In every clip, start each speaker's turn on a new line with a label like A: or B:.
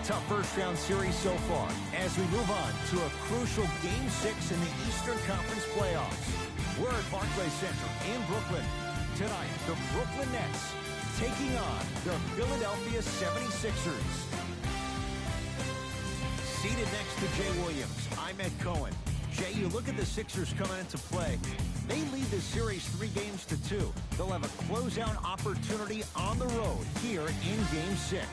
A: tough first-round series so far as we move on to a crucial Game 6 in the Eastern Conference playoffs. We're at Barclays Center in Brooklyn. Tonight, the Brooklyn Nets taking on the Philadelphia 76ers. Seated next to Jay Williams, I'm Ed Cohen. Jay, you look at the Sixers coming into play. They lead this series 3-2. They'll have a closeout opportunity on the road here in Game 6.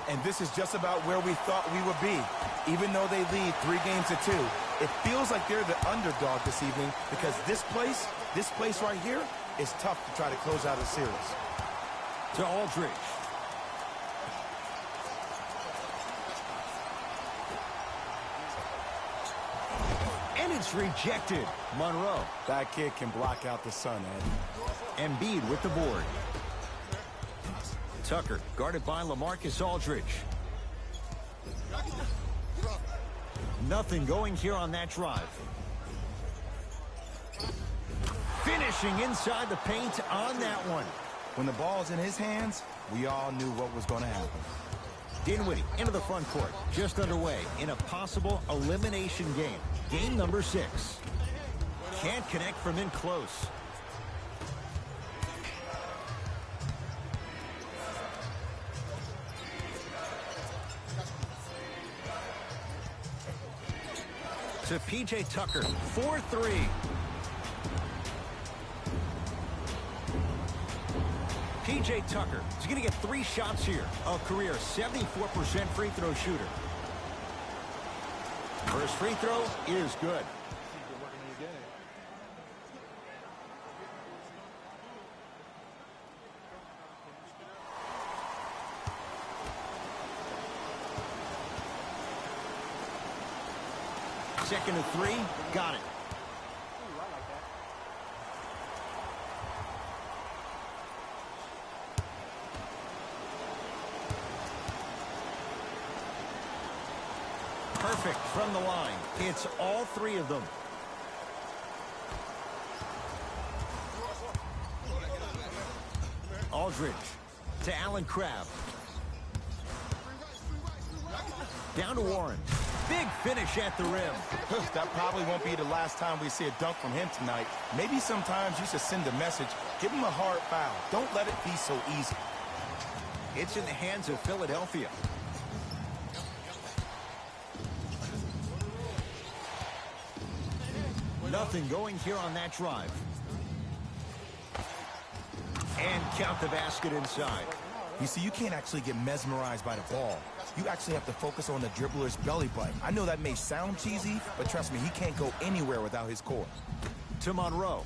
B: And this is just about where we thought we would be. Even though they lead 3-2, it feels like they're the underdog this evening because this place right here is tough to try to close out a series.
A: To Aldridge. And it's rejected. Monroe.
B: That kid can block out the sun, Ed.
A: Embiid with the board. Tucker guarded by LaMarcus Aldridge. Nothing going here on that drive. Finishing inside the paint on that one.
B: When the ball's in his hands, we all knew what was going to happen.
A: Dinwiddie into the front court. Just underway in a possible elimination game. Game number 6. Can't connect from in close. To P.J. Tucker, 4-3. P.J. Tucker is going to get 3 shots here. A career 74% free throw shooter. First free throw is good. Second to 3, got it. Perfect from the line. It's all 3 of them. Aldridge to Allen Crabbe. Down to Warren. Big finish at the rim.
B: That probably won't be the last time we see a dunk from him tonight. Maybe sometimes you should send a message. Give him a hard foul. Don't let it be so easy.
A: It's in the hands of Philadelphia. Nothing going here on that drive. And count the basket inside.
B: You see, you can't actually get mesmerized by the ball. You actually have to focus on the dribbler's belly button. I know that may sound cheesy, but trust me, he can't go anywhere without his core.
A: To Monroe.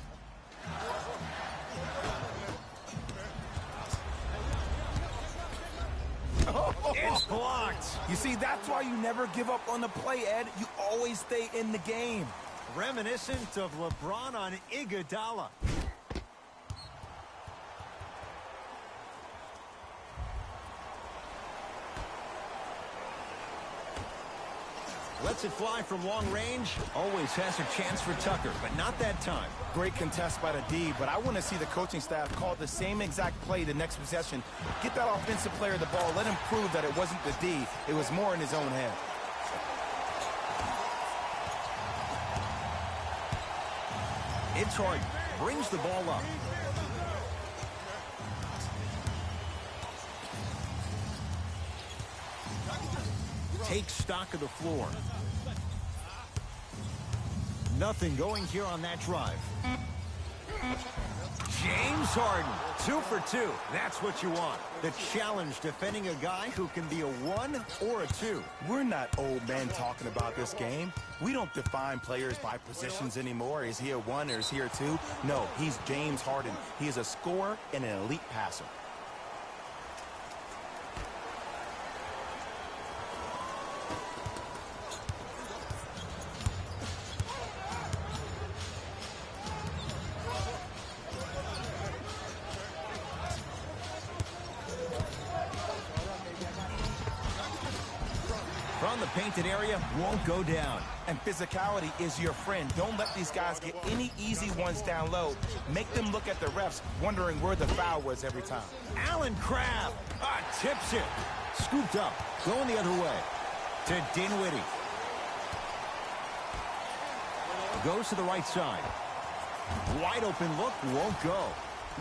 A: It's blocked.
B: You see, that's why you never give up on the play, Ed. You always stay in the game.
A: Reminiscent of LeBron on Iguodala. Lets it fly from long range. Always has a chance for Tucker, but not that time.
B: Great contest by the D, but I want to see the coaching staff call the same exact play the next possession. Get that offensive player the ball. Let him prove that it wasn't the D. It was more in his own head.
A: It's Harden. Brings the ball up. Takes stock of the floor. Nothing going here on that drive. James Harden, 2 for 2. That's what you want. The challenge defending a guy who can be a 1 or a 2.
B: We're not old men talking about this game. We don't define players by positions anymore. Is he a 1 or is he a 2? No, he's James Harden. He is a scorer and an elite passer.
A: From the painted area, won't go down.
B: And physicality is your friend. Don't let these guys get any easy ones down low. Make them look at the refs, wondering where the foul was every time.
A: Allen Crabbe tips it. Scooped up. Going the other way. To Dinwiddie. Goes to the right side. Wide open look. Won't go.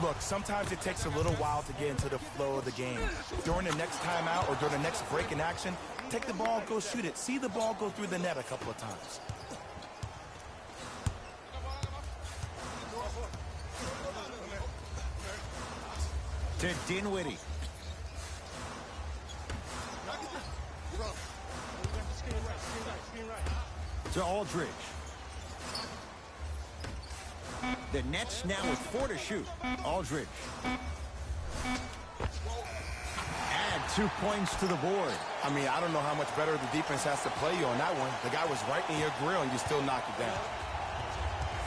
B: Look, sometimes it takes a little while to get into the flow of the game. During the next timeout or during the next break in action, take the ball, go shoot it. See the ball go through the net a couple of times.
A: To Dinwiddie. To Aldridge. The Nets now with 4 to shoot. Aldridge. Add 2 points to the board.
B: I mean, I don't know how much better the defense has to play you on that one. The guy was right in your grill and you still knock it down.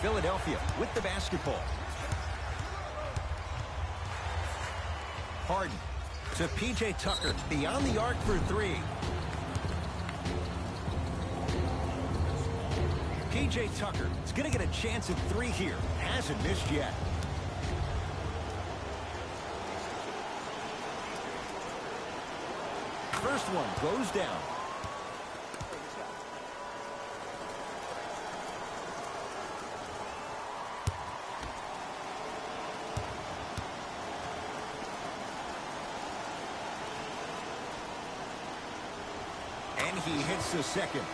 A: Philadelphia with the basketball. Harden to P.J. Tucker. Beyond the arc for 3. P.J. Tucker is going to get a chance at 3 here. Hasn't missed yet. First one goes down. And he hits the second.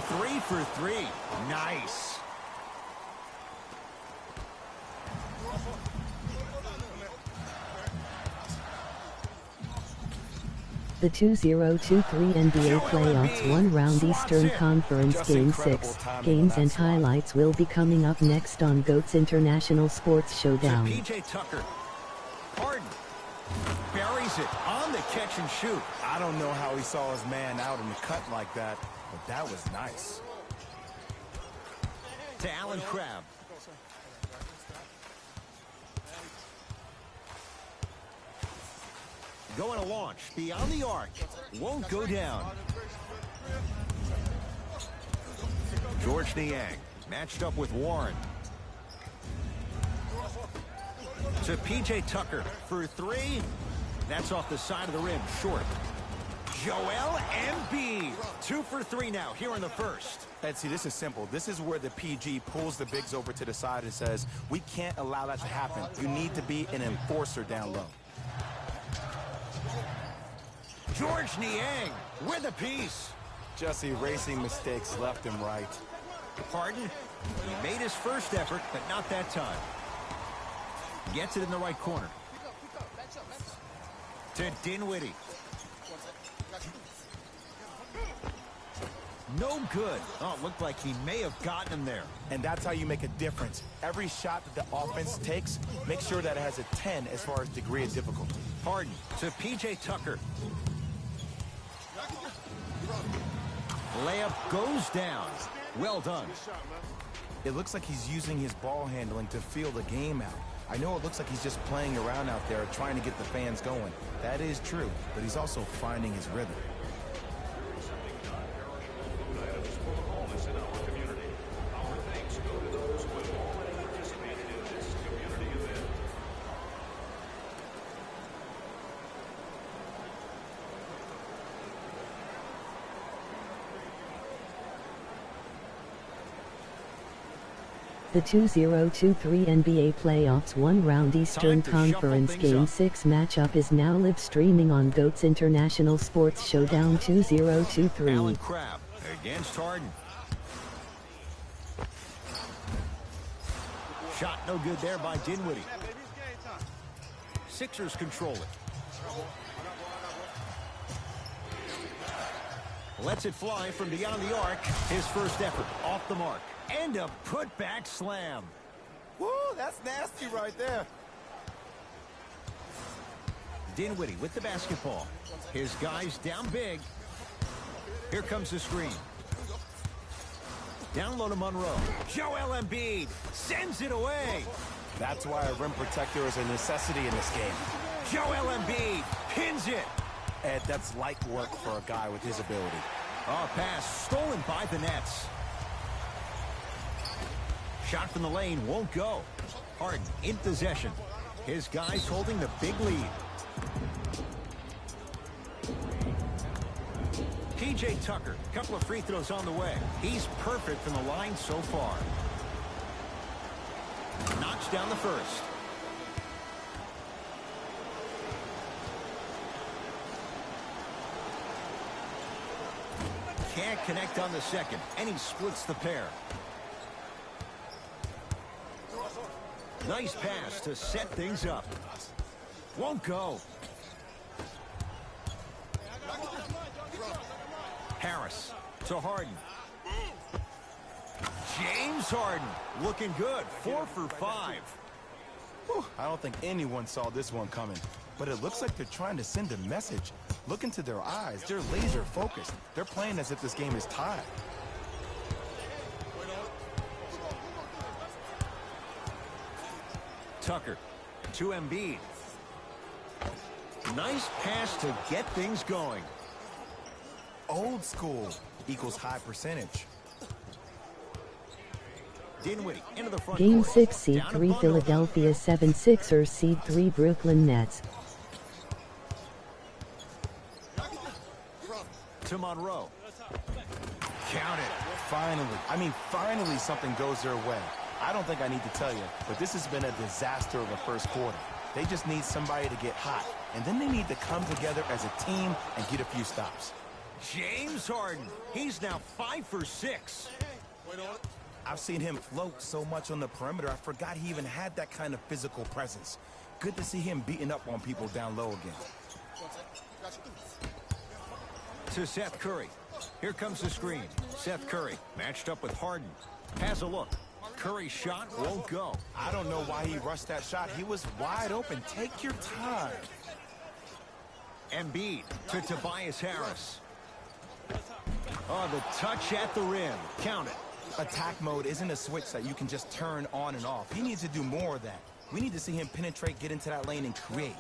A: Three for 3. Nice.
C: The 2023 NBA Playoffs one-round Eastern Conference Game 6 games and highlights will be coming up next on GOAT's International Sports Showdown.
A: P.J. Tucker. Harden buries it on the catch and shoot.
B: I don't know how he saw his man out in the cut like that, but that was nice.
A: To Allen Crabbe. Going to launch beyond the arc. Won't go down. George Niang matched up with Warren. To P.J. Tucker for 3. That's off the side of the rim, short. Joel Embiid. 2 for 3 now here in the first.
B: Ed, see, this is simple. This is where the PG pulls the bigs over to the side and says, we can't allow that to happen. You need to be an enforcer down low.
A: George Niang with a piece.
B: Just erasing mistakes left and right.
A: Harden, he made his first effort, but not that time. Gets it in the right corner. To Dinwiddie. No good. Oh, it looked like he may have gotten him there.
B: And that's how you make a difference. Every shot that the offense takes, make sure that it has a 10 as far as degree of difficulty.
A: Harden to P.J. Tucker. Layup goes down. Well done.
B: It looks like he's using his ball handling to feel the game out. I know it looks like he's just playing around out there trying to get the fans going. That is true, but he's also finding his rhythm.
C: The 2023 NBA Playoffs one-round Eastern Conference Game 6 matchup is now live streaming on GOAT's International Sports Showdown 2023.
A: Allen Crabbe against Harden. Shot no good there by Dinwiddie. Sixers control it. Lets it fly from beyond the arc. His first effort off the mark. And a put-back slam.
B: Woo, that's nasty right there.
A: Dinwiddie with the basketball. His guys down big. Here comes the screen. Down low to Monroe. Joel Embiid sends it away.
B: That's why a rim protector is a necessity in this game.
A: Joel Embiid pins it.
B: Ed, that's light work for a guy with his ability.
A: Oh, pass stolen by the Nets. Shot from the lane won't go. Harden in possession. His guys holding the big lead. P.J. Tucker, couple of free throws on the way. He's perfect from the line so far. Knocks down the first. Can't connect on the second, and he splits the pair. Nice pass to set things up. Won't go. Harris to Harden. James Harden looking good. 4 for 5.
B: Whew, I don't think anyone saw this one coming, but it looks like they're trying to send a message. Look into their eyes. They're laser focused. They're playing as if this game is tied.
A: Tucker to Embiid. Nice pass to get things going.
B: Old school equals high percentage.
A: Dinwiddie into the front
C: Game
A: court.
C: 6 Seed
A: Down
C: 3
A: to Bundle.
C: Philadelphia 76ers Seed 3 Brooklyn Nets.
A: To Monroe. Count it.
B: Finally something goes their way. I don't think I need to tell you, but this has been a disaster of a first quarter. They just need somebody to get hot, and then they need to come together as a team and get a few stops.
A: James Harden. He's now 5 for 6.
B: I've seen him float so much on the perimeter, I forgot he even had that kind of physical presence. Good to see him beating up on people down low again.
A: To Seth Curry. Here comes the screen. Seth Curry matched up with Harden. Has a look. Curry's shot won't go.
B: I don't know why he rushed that shot. He was wide open. Take your time.
A: Embiid to Tobias Harris. Oh, the touch at the rim. Count it.
B: Attack mode isn't a switch that you can just turn on and off. He needs to do more of that. We need to see him penetrate, get into that lane, and create.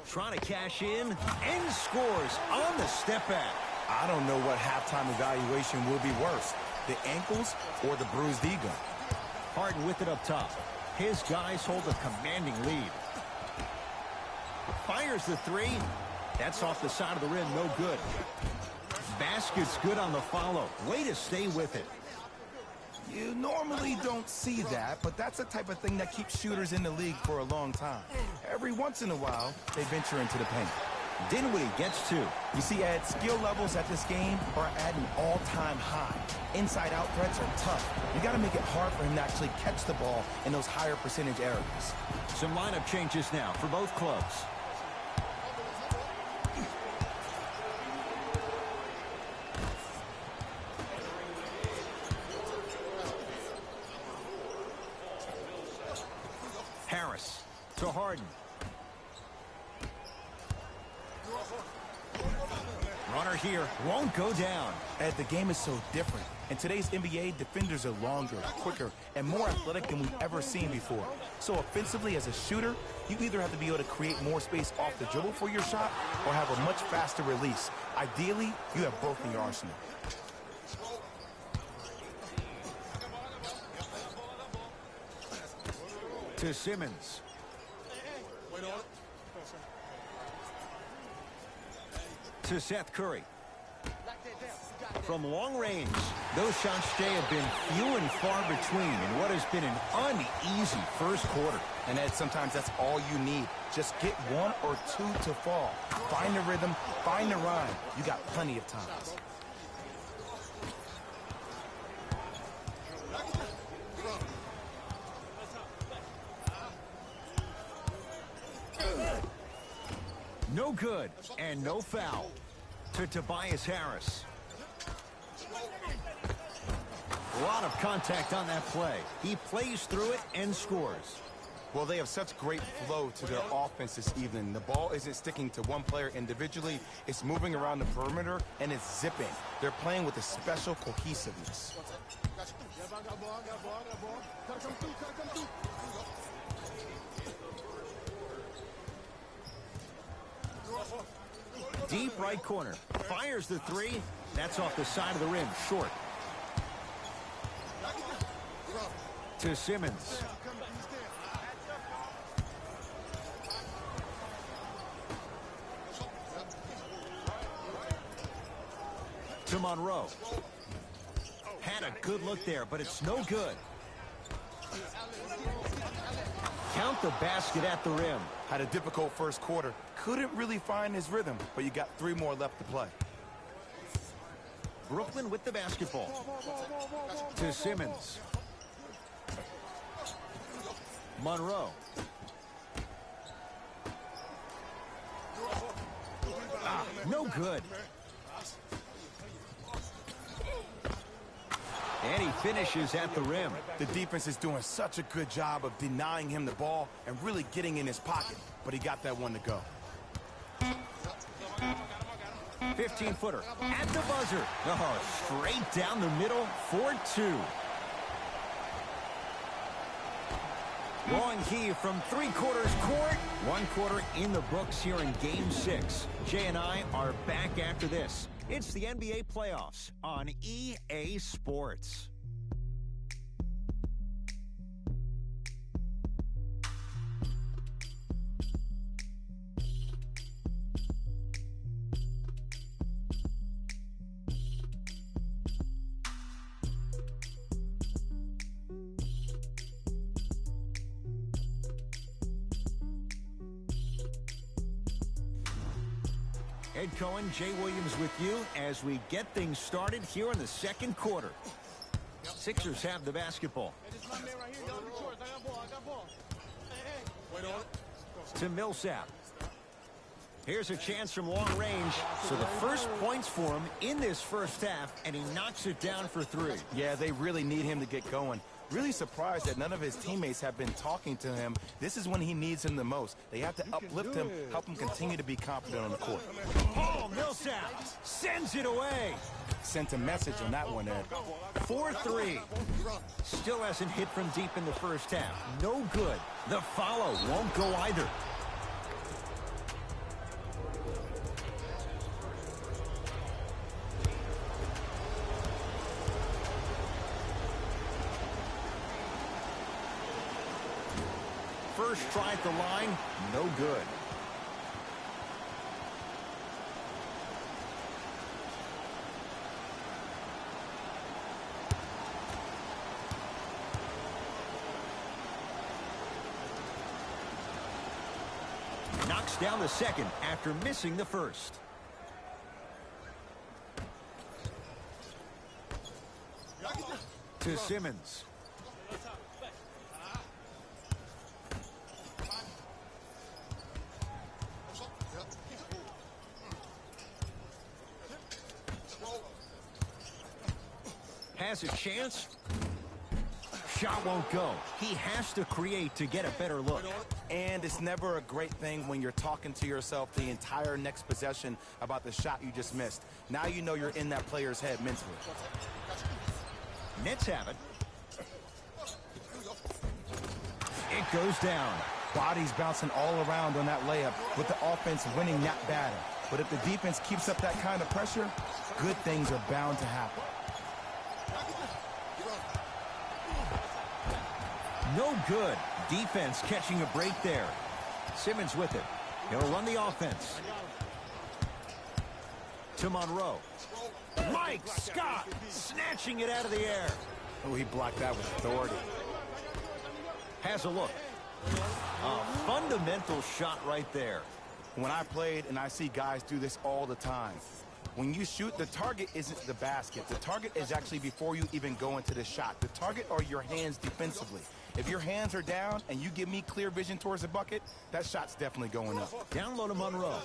A: Trying to cash in and scores on the step back.
B: I don't know what halftime evaluation will be worse, the ankles or the bruised ego.
A: Harden with it up top. His guys hold a commanding lead. Fires the three. That's off the side of the rim, no good. Basket's good on the follow. Way to stay with it.
B: You normally don't see that, but that's the type of thing that keeps shooters in the league for a long time. Every once in a while, they venture into the paint.
A: Dinwiddie gets 2.
B: You see, Ed, skill levels at this game are at an all-time high. Inside-out threats are tough. You got to make it hard for him to actually catch the ball in those higher percentage areas.
A: Some lineup changes now for both clubs. Harris to Harden. Runner here won't go down.
B: Ed, the game is so different. In today's NBA, defenders are longer, quicker, and more athletic than we've ever seen before. So offensively, as a shooter, you either have to be able to create more space off the dribble for your shot or have a much faster release. Ideally, you have both in your arsenal.
A: To Simmons. To Seth Curry. From long range, those shots today have been few and far between in what has been an uneasy first quarter.
B: And Ed, sometimes that's all you need. Just get 1 or 2 to fall. Find the rhythm, find the rhyme. You got plenty of time.
A: No good, and no foul. To Tobias Harris. A lot of contact on that play. He plays through it and scores.
B: Well, they have such great flow to their offense this evening. The ball isn't sticking to one player individually. It's moving around the perimeter, and it's zipping. They're playing with a special cohesiveness.
A: Deep right corner. Fires the three. That's off the side of the rim. Short. To Simmons. To Monroe. Had a good look there, but it's no good. Count the basket at the rim.
B: Had a difficult first quarter. Couldn't really find his rhythm, but you got 3 more left to play.
A: Brooklyn with the basketball. To Simmons. Monroe. No good. And he finishes at the rim.
B: The defense is doing such a good job of denying him the ball and really getting in his pocket, but he got that one to go.
A: 15-footer at the buzzer. Oh, straight down the middle for 2. Wong Hee from 3/4 court. 1 quarter in the books here in Game 6. Jay and I are back after this. It's the NBA playoffs on EA Sports. Ed Cohen, Jay Williams with you as we get things started here in the second quarter. Sixers have the basketball. To Millsap. Here's a chance from long range. So the first points for him in this first half, and he knocks it down for 3.
B: Yeah, they really need him to get going. Really surprised that none of his teammates have been talking to him. This is when he needs him the most. They have to uplift him, help him continue to be confident on the court.
A: Oh, Millsap sends it away.
B: Sent a message on that one, Ed.
A: 4-3. Still hasn't hit from deep in the first half. No good. The follow won't go either. First try at the line, no good. Knocks down the second after missing the first. To Simmons. Has a chance. Shot won't go. He has to create to get a better look.
B: And it's never a great thing when you're talking to yourself the entire next possession about the shot you just missed. Now you know you're in that player's head mentally.
A: Nets have it. It goes down.
B: Bodies bouncing all around on that layup with the offense winning that battle. But if the defense keeps up that kind of pressure, good things are bound to happen.
A: No good. Defense catching a break there. Simmons with it. He'll run the offense. To Monroe. Mike Scott snatching it out of the air.
B: Oh, he blocked that with authority.
A: Has a look. A fundamental shot right there.
B: When I played, and I see guys do this all the time, when you shoot, the target isn't the basket. The target is actually before you even go into the shot. The target are your hands defensively. If your hands are down and you give me clear vision towards the bucket, that shot's definitely going up.
A: Down low to Monroe.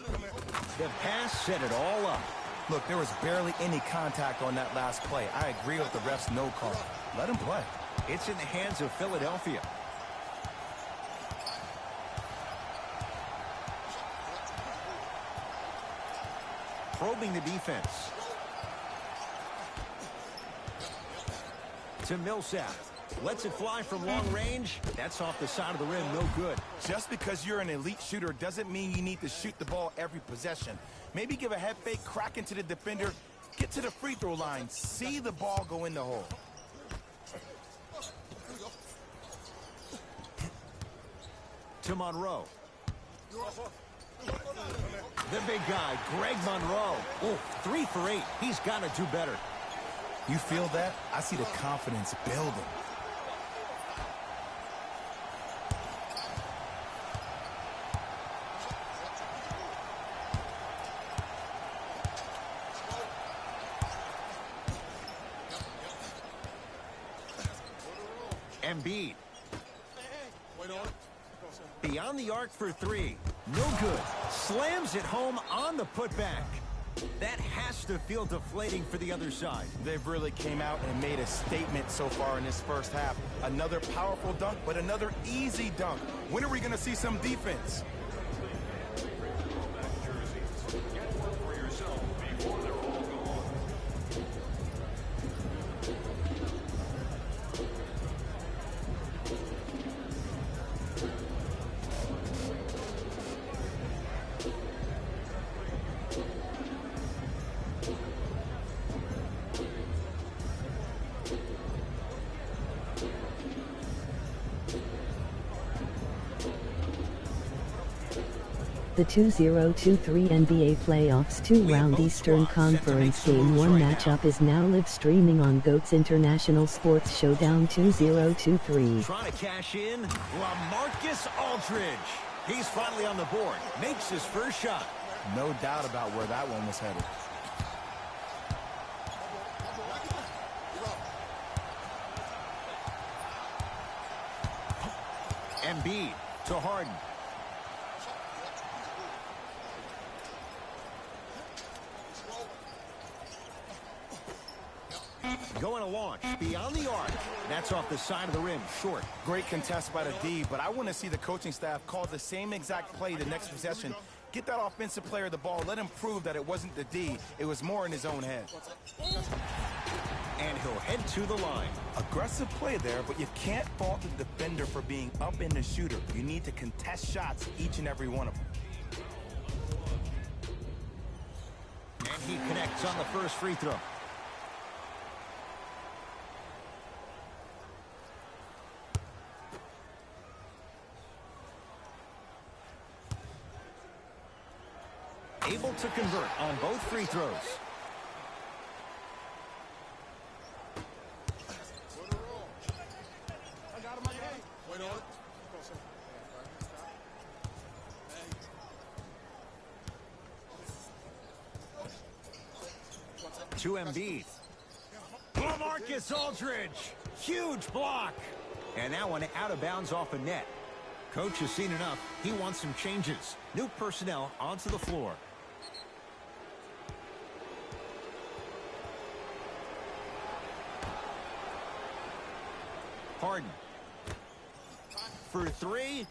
A: The pass set it all up.
B: Look, there was barely any contact on that last play. I agree with the ref's no call. Let him play.
A: It's in the hands of Philadelphia. probing the defense. To Millsap. Lets it fly from long range. That's off the side of the rim. No good.
B: Just because you're an elite shooter doesn't mean you need to shoot the ball every possession. Maybe give a head fake, crack into the defender, get to the free throw line, see the ball go in the hole.
A: To Monroe. The big guy, Greg Monroe. Oh, 3 for 8. He's got to do better.
B: You feel that? I see the confidence building.
A: Embiid. Beyond the arc for 3. No good. Slams it home on the putback. That has to feel deflating for the other side.
B: They've really came out and made a statement so far in this first half. Another powerful dunk, but another easy dunk. When are we going to see some defense?
C: The 2023 NBA Playoffs 2-round Eastern Conference Game 1 matchup is now live streaming on GOAT's International Sports Showdown 2023.
A: Trying to cash in, LaMarcus Aldridge. He's finally on the board, makes his first shot.
B: No doubt about where that one was headed.
A: Embiid to Harden. Going to launch beyond the arc. That's off the side of the rim, short.
B: Great contest by the D, but I want to see the coaching staff call the same exact play the next possession. Get that offensive player the ball. Let him prove that it wasn't the D. It was more in his own head.
A: And he'll head to the line.
B: Aggressive play there, but you can't fault the defender for being up in the shooter. You need to contest shots, each and every one of them.
A: And he connects on the first free throw. Able to convert on both free throws. To Embiid. LaMarcus Aldridge. Huge block. And that one out of bounds off a net. Coach has seen enough. He wants some changes. New personnel onto the floor. Harden. For 3.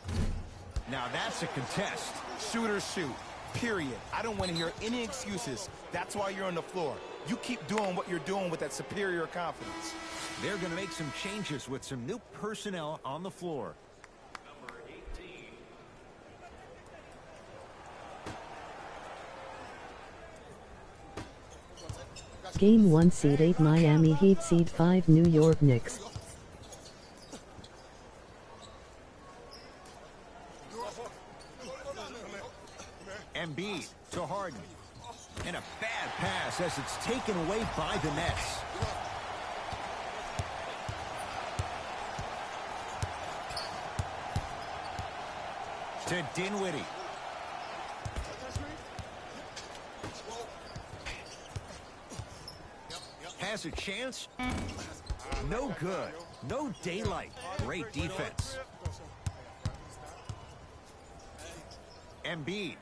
A: Now that's a contest.
B: Shooters shoot, period. I don't want to hear any excuses. That's why you're on the floor. You keep doing what you're doing with that superior confidence.
A: They're going to make some changes with some new personnel on the floor. Number
C: 18. Game 1 seed 8 Miami Heat seed 5 New York Knicks.
A: Embiid to Harden. And a bad pass as it's taken away by the Nets. To Dinwiddie. Has a chance. No good. No daylight. Great defense. Embiid.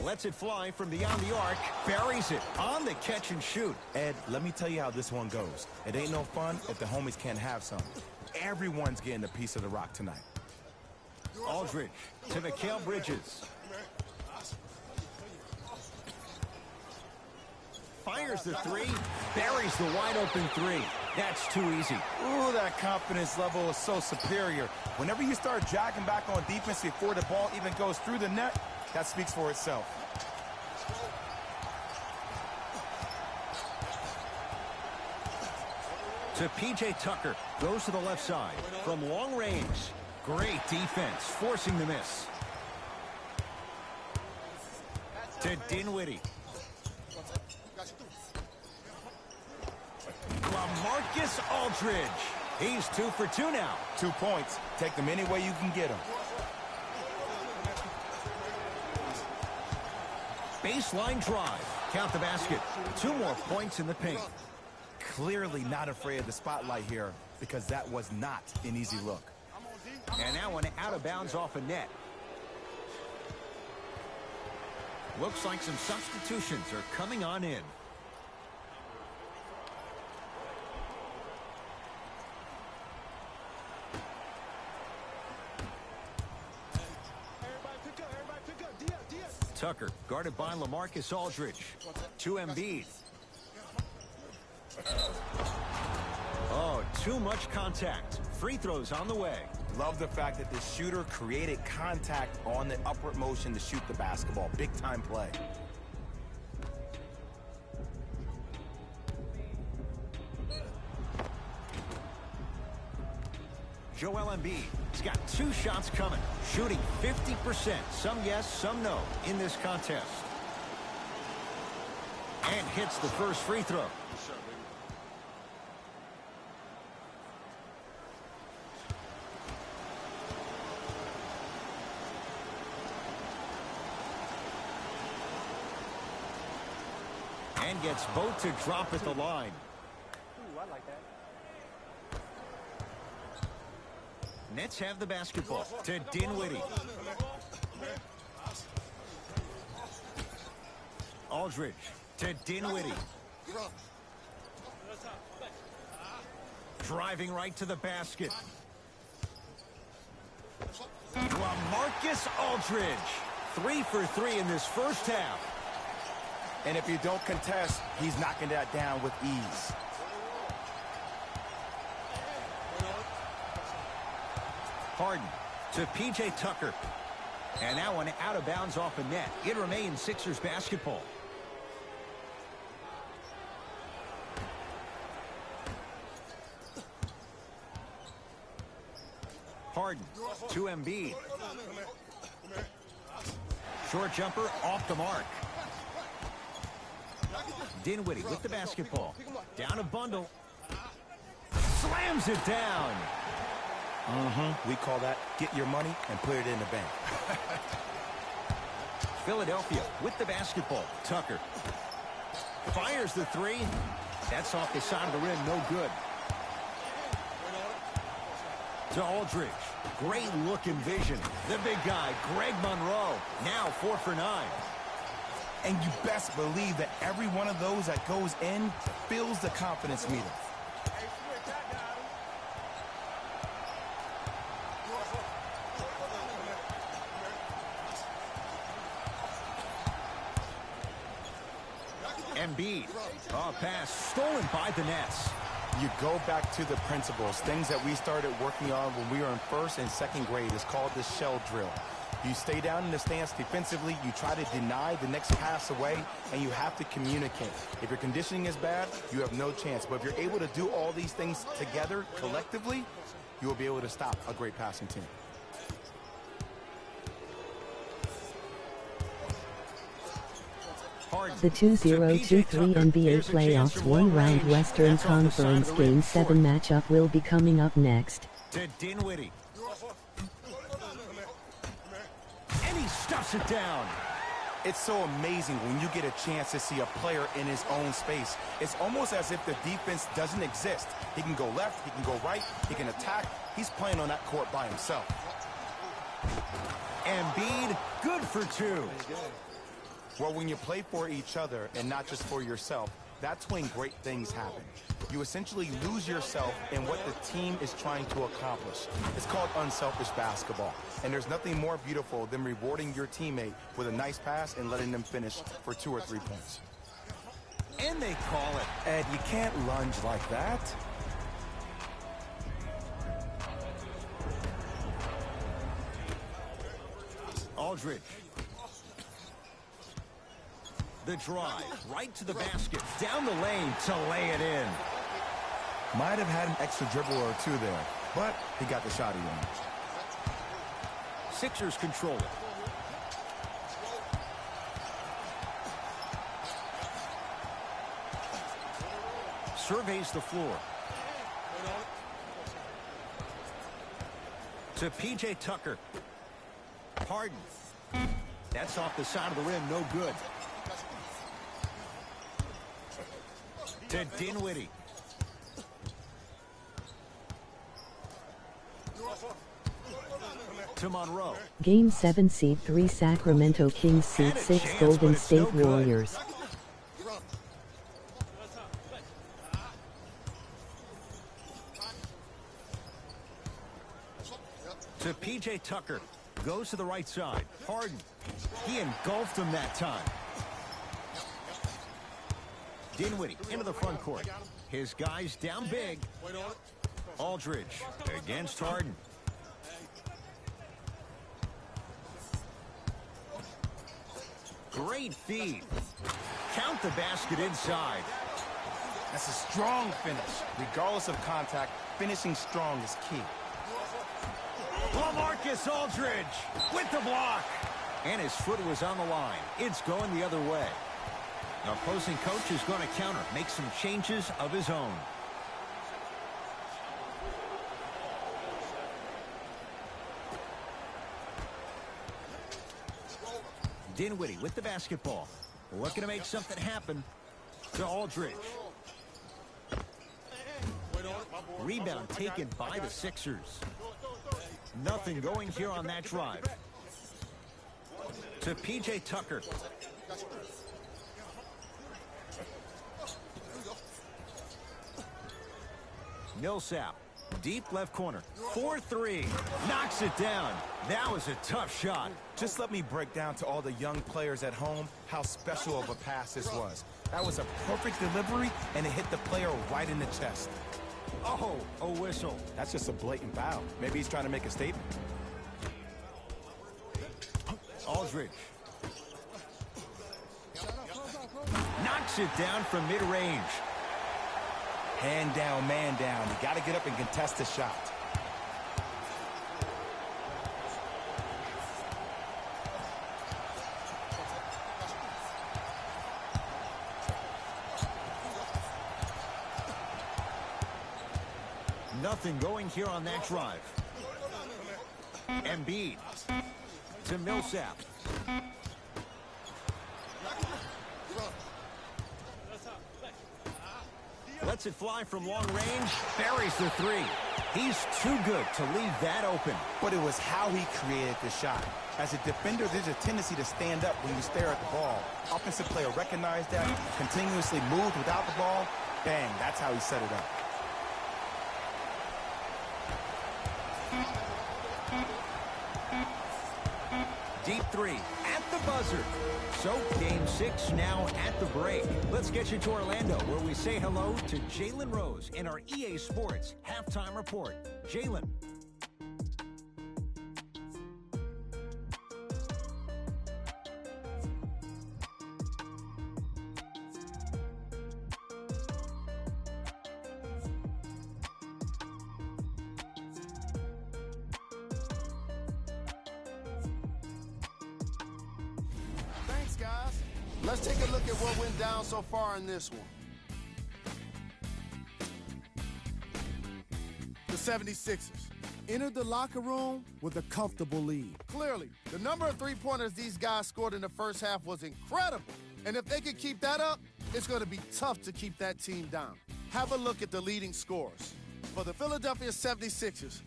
A: Lets it fly from beyond the arc. Buries it on the catch and shoot.
B: Ed, let me tell you how this one goes. It ain't no fun if the homies can't have some. Everyone's getting a piece of the rock tonight.
A: Aldridge to Mikal Bridges. Fires the three. Buries the wide open three. That's too easy.
B: Ooh, that confidence level is so superior. Whenever you start jogging back on defense before the ball even goes through the net, that speaks for itself.
A: To P.J. Tucker. Goes to the left side. From long range. Great defense. Forcing the miss. To Dinwiddie. LaMarcus Aldridge. He's 2 for 2 now.
B: 2 points. Take them any way you can get them.
A: Baseline drive. Count the basket. 2 more points in the paint.
B: Clearly not afraid of the spotlight here because that was not an easy look.
A: And now one out of bounds off a net. Looks like some substitutions are coming on in. Tucker guarded by LaMarcus Aldridge. To Embiid. Oh, too much contact. Free throws on the way.
B: Love the fact that the shooter created contact on the upward motion to shoot the basketball. Big time play.
A: Joel Embiid. He's got 2 shots coming. Shooting 50%. Some yes, some no in this contest. And hits the first free throw. And gets both to drop at the line.
D: Ooh, I like that.
A: Nets have the basketball to Dinwiddie. Aldridge to Dinwiddie. Driving right to the basket. LaMarcus Aldridge. 3 for 3 in this first half.
B: And if you don't contest, he's knocking that down with ease.
A: Harden to P.J. Tucker. And now one out of bounds off a net. It remains Sixers basketball. Harden to Embiid. Short jumper off the mark. Dinwiddie with the basketball. Down a bundle. Slams it down.
B: We call that get your money and put it in the bank.
A: Philadelphia with the basketball. Tucker fires the three. That's off the side of the rim. No good. To Aldridge. Great look and vision. The big guy, Greg Monroe. Now 4 for 9.
B: And you best believe that every one of those that goes in fills the confidence meter.
A: Embiid. A pass stolen by the Nets.
B: You go back to the principles, things that we started working on when we were in 1st and 2nd grade. It's called the shell drill. You stay down in the stance defensively, you try to deny the next pass away, and you have to communicate. If your conditioning is bad, you have no chance. But if you're able to do all these things together, collectively, you will be able to stop a great passing team.
C: The 2023 NBA Playoffs 1-round Western Conference Game 7 matchup will be coming up next.
A: To Dinwiddie. And he stuffs it down.
B: It's so amazing when you get a chance to see a player in his own space. It's almost as if the defense doesn't exist. He can go left, he can go right, he can attack. He's playing on that court by himself.
A: Embiid, good for 2.
B: Well, when you play for each other and not just for yourself, that's when great things happen. You essentially lose yourself in what the team is trying to accomplish. It's called unselfish basketball. And there's nothing more beautiful than rewarding your teammate with a nice pass and letting them finish for 2 or 3 points.
A: And they call it.
B: Ed, you can't lunge like that.
A: Aldridge. The drive, right to the basket, down the lane to lay it in.
B: Might have had an extra dribble or two there, but he got the shot he wanted.
A: Sixers control it. Surveys the floor. To P.J. Tucker. Harden. That's off the side of the rim, no good. To Dinwiddie. To Monroe.
C: Game 7 Seed 3 Sacramento Kings Seed 6 Golden State Warriors.
A: To P.J. Tucker. Goes to the right side. Harden. He engulfed him that time. Dinwiddie into the front court. His guys down big. Aldridge against Harden. Great feed. Count the basket inside.
B: That's a strong finish. Regardless of contact, finishing strong is key.
A: LaMarcus Aldridge with the block. And his foot was on the line. It's going the other way. The opposing coach is going to counter, make some changes of his own. Dinwiddie with the basketball. Looking to make something happen. To Aldridge. Rebound taken by the Sixers. Nothing going here on that drive. To P.J. Tucker. Millsap. Deep left corner. 4-3. Knocks it down. That was a tough shot.
B: Just let me break down to all the young players at home how special of a pass this was. That was a perfect delivery, and it hit the player right in the chest.
A: Oh, a whistle.
B: That's just a blatant foul. Maybe he's trying to make a statement.
A: Aldridge. Knocks it down from mid-range.
B: Hand down, man down. You got to get up and contest the shot.
A: Nothing going here on that drive. Embiid to Millsap. Lets it fly from long range. Buries the three. He's too good to leave that open.
B: But it was how he created the shot. As a defender, there's a tendency to stand up when you stare at the ball. Offensive player recognized that, continuously moved without the ball. Bang, that's how he set it up.
A: Deep three at the buzzer. So, Game 6 now at the break. Let's get you to Orlando, where we say hello to Jalen Rose in our EA Sports Halftime Report. Jalen.
E: Guys, let's take a look at what went down so far in this one. The 76ers entered the locker room with a comfortable lead. Clearly, the number of three-pointers these guys scored in the first half was incredible. And if they could keep that up, it's going to be tough to keep that team down. Have a look at the leading scorers. For the Philadelphia 76ers,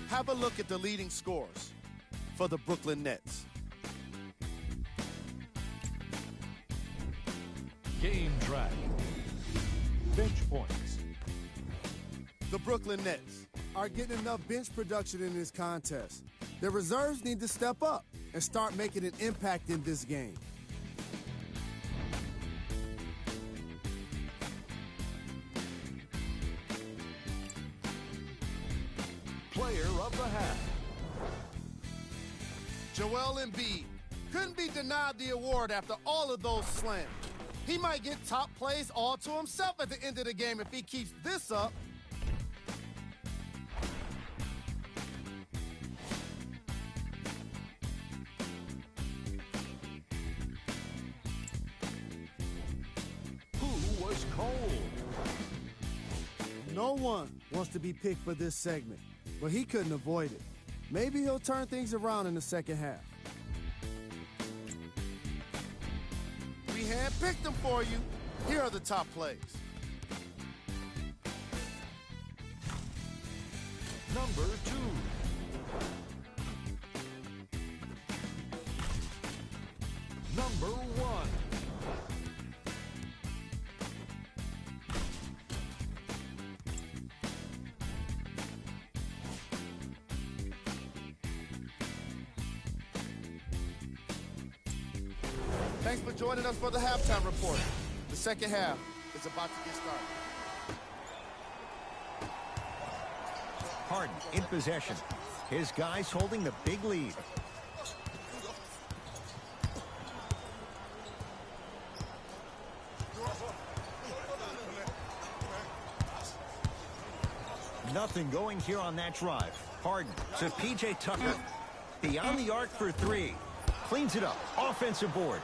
E: have a look at the leading scorers for the Brooklyn Nets.
A: track. Bench points.
E: The Brooklyn Nets are getting enough bench production in this contest. Their reserves need to step up and start making an impact in this game.
A: Player of the half.
E: Joel Embiid couldn't be denied the award after all of those slams. He might get top plays all to himself at the end of the game if he keeps this up.
A: Who was cold?
E: No one wants to be picked for this segment, but he couldn't avoid it. Maybe he'll turn things around in the second half. We handpicked them for you. Here are the top plays.
A: Number 2. Number 1.
E: Thanks for joining us for the halftime report. The second half is about to get started.
A: Harden in possession. His guys holding the big lead. Nothing going here on that drive. Harden to P.J. Tucker. Beyond the arc for 3. Cleans it up. Offensive board.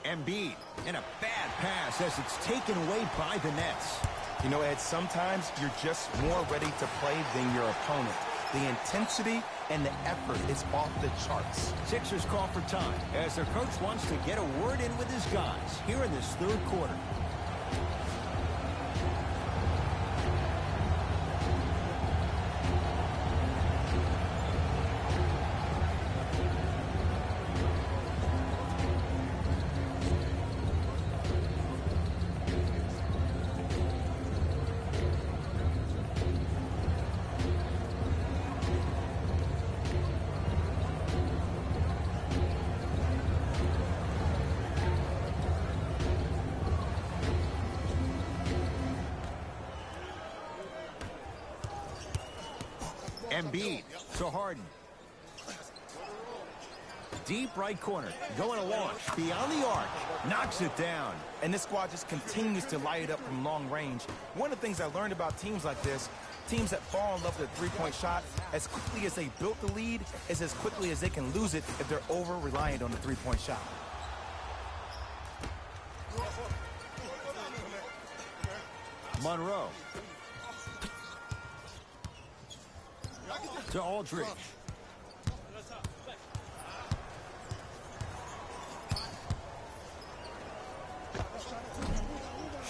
A: Embiid, and a bad pass as it's taken away by the Nets.
B: You know, Ed, sometimes you're just more ready to play than your opponent. The intensity and the effort is off the charts.
A: Sixers call for time as their coach wants to get a word in with his guys here in this third quarter. Embiid to Harden. Deep right corner. Going to launch. Beyond the arc. Knocks it down.
B: And this squad just continues to light it up from long range. One of the things I learned about teams like this, teams that fall in love with a three-point shot, as quickly as they built the lead, is as quickly as they can lose it if they're over-reliant on the three-point shot.
A: Monroe. To Aldridge.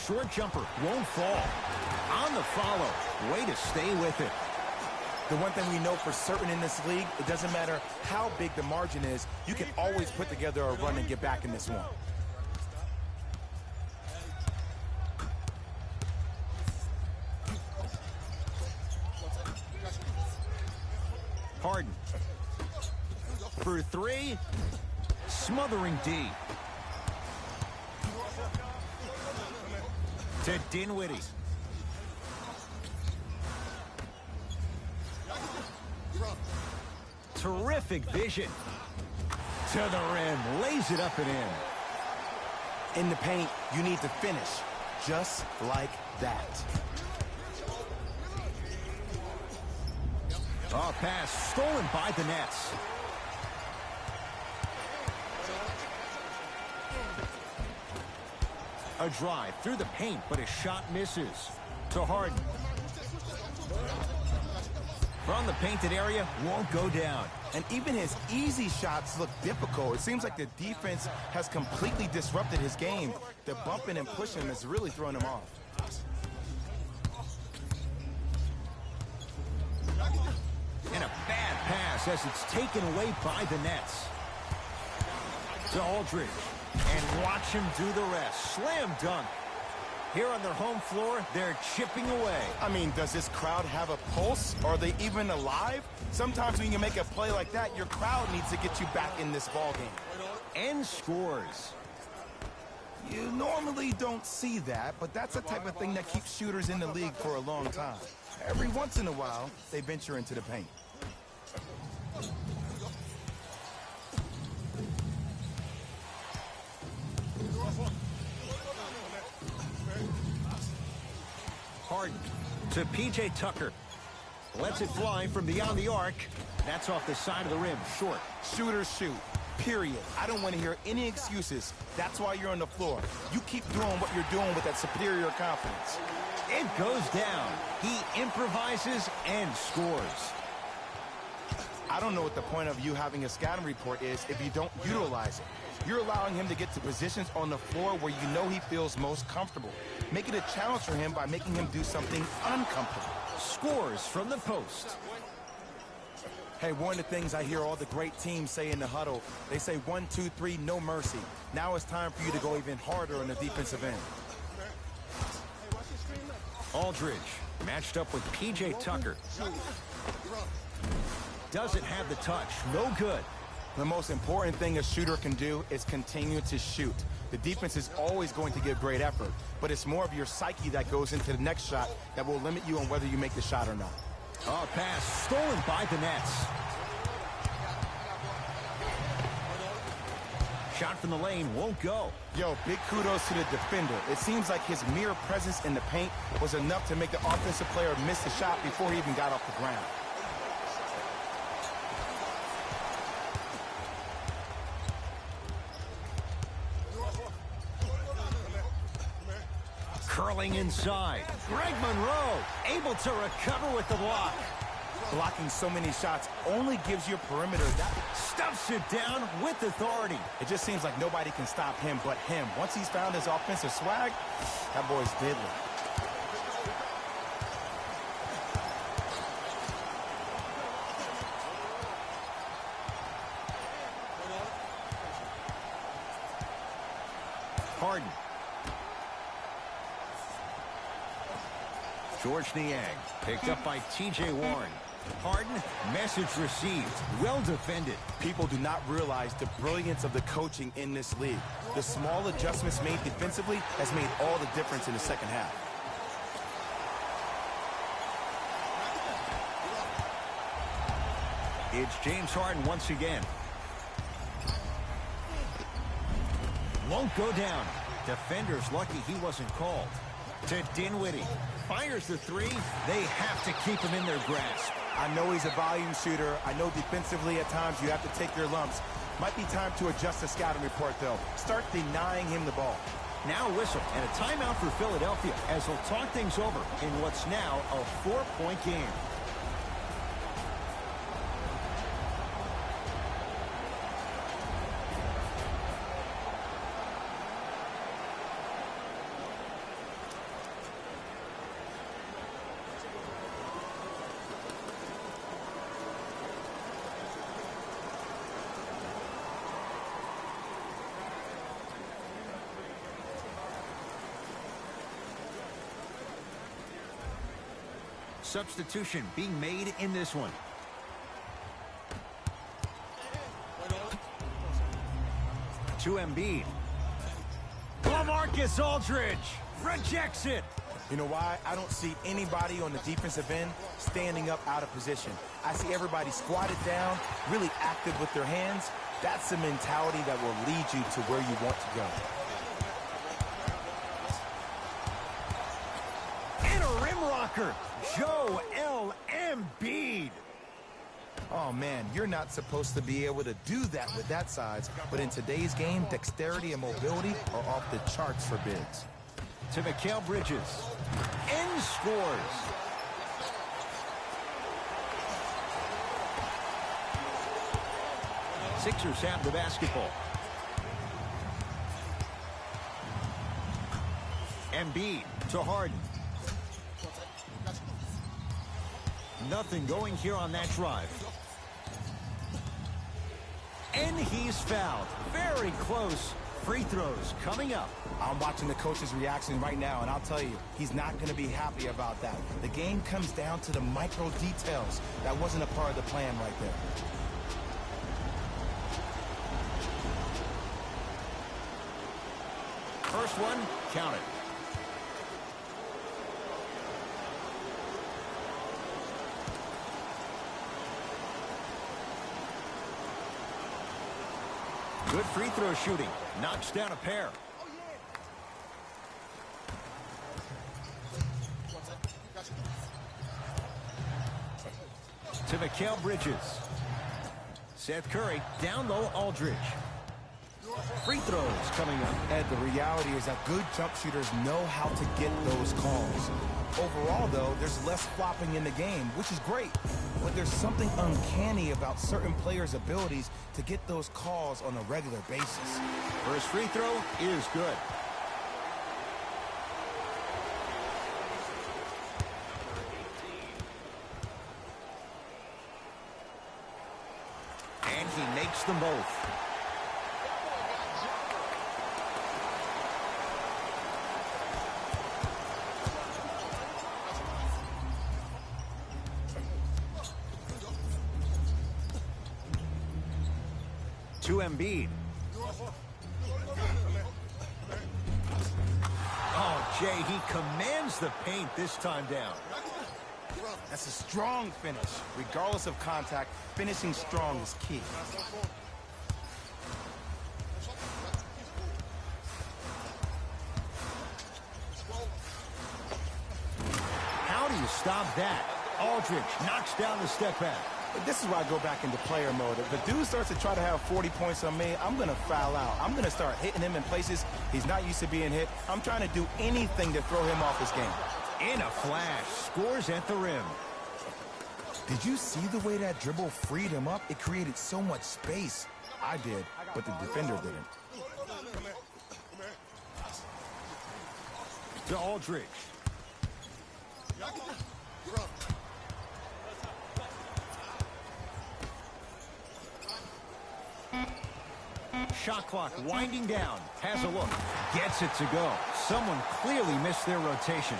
A: Short jumper won't fall. On the follow. Way to stay with it.
B: The one thing we know for certain in this league, it doesn't matter how big the margin is, you can always put together a run and get back in this one.
A: Harden. For 3. Smothering D. To Dinwiddie. Terrific vision. To the rim. Lays it up and in.
B: In the paint, you need to finish just like that.
A: Oh, pass stolen by the Nets. A drive through the paint, but his shot misses. To Harden. From the painted area, won't go down.
B: And even his easy shots look difficult. It seems like the defense has completely disrupted his game. The bumping and pushing is really throwing him off.
A: And a bad pass as it's taken away by the Nets. To Aldridge. And watch him do the rest. Slam dunk. Here on their home floor, they're chipping away.
B: I mean, does this crowd have a pulse? Are they even alive? Sometimes when you make a play like that, your crowd needs to get you back in this ball game.
A: And scores.
B: You normally don't see that, but that's the type of thing that keeps shooters in the league for a long time. Every once in a while, they venture into the paint.
A: Harden to P.J. Tucker. Lets it fly from beyond the arc. That's off the side of the rim, short.
B: Shooters shoot, period. I don't want to hear any excuses. That's why you're on the floor. You keep doing what you're doing with that superior confidence.
A: It goes down. He improvises and scores.
B: I don't know what the point of you having a scouting report is if you don't utilize it. You're allowing him to get to positions on the floor where you know he feels most comfortable. Make it a challenge for him by making him do something uncomfortable.
A: Scores from the post.
B: Hey, one of the things I hear all the great teams say in the huddle, they say 1, 2, 3, no mercy. Now it's time for you to go even harder on the defensive end.
A: Aldridge matched up with P.J. Tucker. Doesn't have the touch. No good.
B: The most important thing a shooter can do is continue to shoot. The defense is always going to give great effort, but it's more of your psyche that goes into the next shot that will limit you on whether you make the shot or not.
A: Oh, pass stolen by the Nets. Shot from the lane won't go.
B: Yo, big kudos to the defender. It seems like his mere presence in the paint was enough to make the offensive player miss the shot before he even got off the ground.
A: Curling inside. Greg Monroe able to recover with the block.
B: Blocking so many shots only gives your perimeter that
A: Stuffs it down with authority.
B: it just seems like nobody can stop him but him. Once he's found his offensive swag, that boy's deadly.
A: Harden. George Niang picked up by T.J. Warren. Harden, message received. Well defended.
B: People do not realize the brilliance of the coaching in this league. The small adjustments made defensively has made all the difference in the second half.
A: It's James Harden once again. Won't go down. Defenders lucky he wasn't called. To Dinwiddie. Fires the three. They have to keep him in their grasp.
B: I know he's a volume shooter. I know defensively at times you have to take your lumps. Might be time to adjust the scouting report, though. Start denying him the ball.
A: Now a whistle and a timeout for Philadelphia as they'll talk things over in what's now a 4-point game. Substitution being made in this one. To Embiid. LaMarcus Aldridge rejects it.
B: You know why? I don't see anybody on the defensive end standing up out of position. I see everybody squatted down, really active with their hands. That's the mentality that will lead you to where you want to go.
A: And a rim rocker. Joel Embiid.
B: Oh, man, you're not supposed to be able to do that with that size, but in today's game, dexterity and mobility are off the charts for bigs.
A: To Mikal Bridges. And scores. Sixers have the basketball. Embiid to Harden. Nothing going here on that drive. And he's fouled. Very close Free throws coming up.
B: I'm watching the coach's reaction right now, and I'll tell you, he's not going to be happy about that. The game comes down to the micro details. That wasn't a part of the plan right there.
A: First one, count it. Good free throw shooting. Knocks down a pair. To Mikal Bridges. Seth Curry down low, Aldridge. Free throws coming up.
B: Ed, the reality is that good jump shooters know how to get those calls. Overall, though, there's less flopping in the game, which is great. But there's something uncanny about certain players' abilities to get those calls on a regular basis.
A: First free throw is good. And he makes them both. To Embiid. Oh, Jay, he commands the paint this time down.
B: That's a strong finish. Regardless of contact, finishing strong is key.
A: How do you stop that? Aldridge knocks down the step back.
B: But this is why I go back into player mode. If the dude starts to try to have 40 points on me, I'm going to foul out. I'm going to start hitting him in places he's not used to being hit. I'm trying to do anything to throw him off his game.
A: In a flash, scores at the rim.
B: Did you see the way that dribble freed him up? It created so much space. I did, but the defender didn't.
A: To Aldridge. Shot clock winding down. Has a look. Gets it to go. Someone clearly missed their rotation.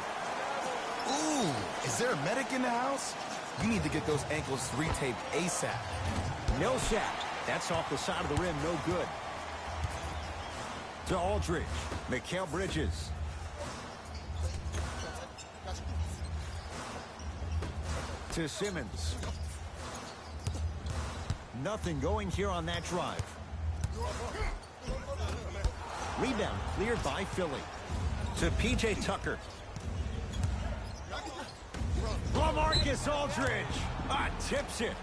B: Ooh, is there a medic in the house? You need to get those ankles retaped ASAP.
A: Millsap. That's off the side of the rim. No good. To Aldridge. Mikal Bridges. To Simmons. Nothing going here on that drive. Rebound cleared by Philly. To P.J. Tucker. LaMarcus Aldridge. Tips it.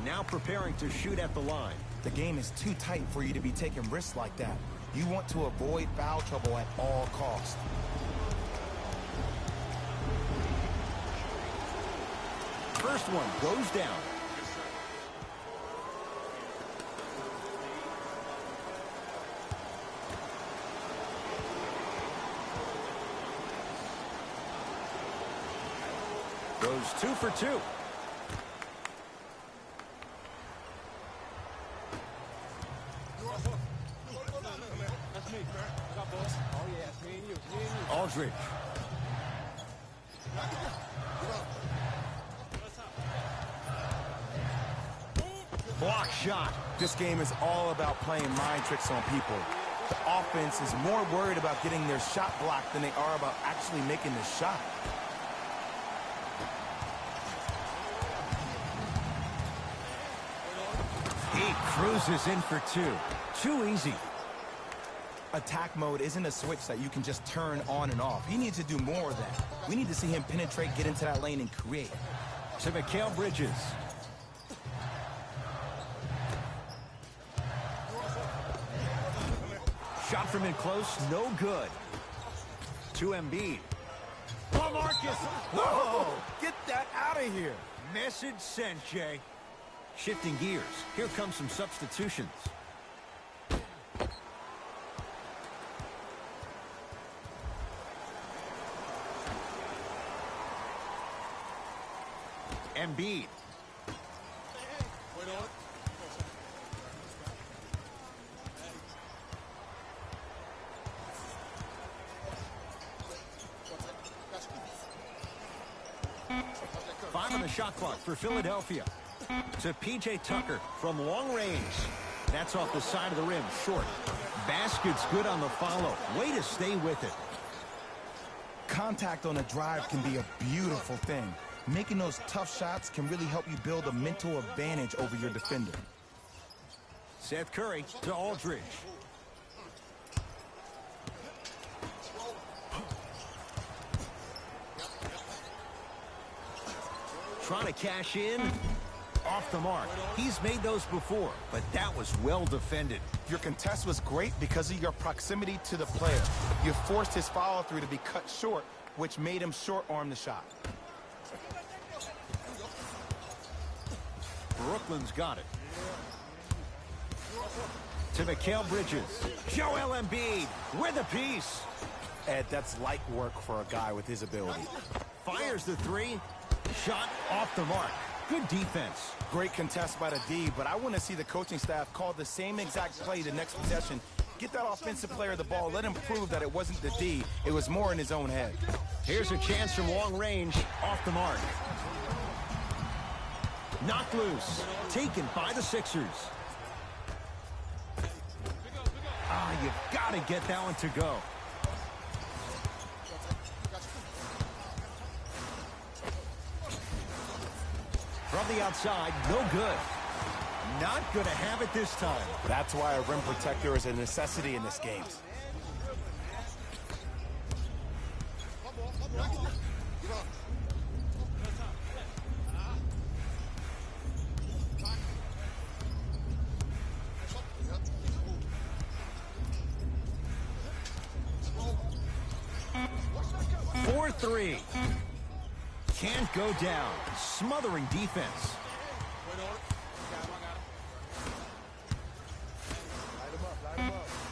A: Now preparing to shoot at the line.
B: The game is too tight for you to be taking risks like that. You want to avoid foul trouble at all costs.
A: First one goes down. Goes 2 for 2.
D: That's me, man. I got balls. Oh, yeah, it's me and you. Me and you.
A: Aldridge. Block shot.
B: This game is all about playing mind tricks on people. The offense is more worried about getting their shot blocked than they are about actually making the shot.
A: He cruises in for 2. Too easy.
B: Attack mode isn't a switch that you can just turn on and off. He needs to do more of that. We need to see him penetrate, get into that lane, and create.
A: To Mikal Bridges. Shot from in close, no good. To Embiid. LaMarcus. Whoa!
B: Get that out of here.
A: Message sent, Jay. Shifting gears. Here comes some substitutions. Embiid. on the shot clock for Philadelphia. To P.J. Tucker from long range. That's off the side of the rim, short. Basket's good on the follow. Way to stay with it.
B: Contact on a drive can be a beautiful thing. Making those tough shots can really help you build a mental advantage over your defender.
A: Seth Curry to Aldridge. Trying to cash in. Off the mark. He's made those before, but that was well defended.
B: Your contest was great because of your proximity to the player. You forced his follow-through to be cut short, which made him short-arm the shot.
A: Brooklyn's got it. To Mikal Bridges. Joel Embiid with a piece.
B: Ed, that's light work for a guy with his ability.
A: Fires the three. Shot off the mark. Good defense.
B: Great contest by the D, but I want to see the coaching staff call the same exact play the next possession. Get that offensive player the ball. Let him prove that it wasn't the D. It was more in his own head.
A: Here's a chance from long range. Off the mark. Knocked loose. Taken by the Sixers. You've got to get that one to go. From the outside, no good. Not going to have it this time.
B: That's why a rim protector is a necessity in this game.
A: Three. Can't go down. Smothering defense.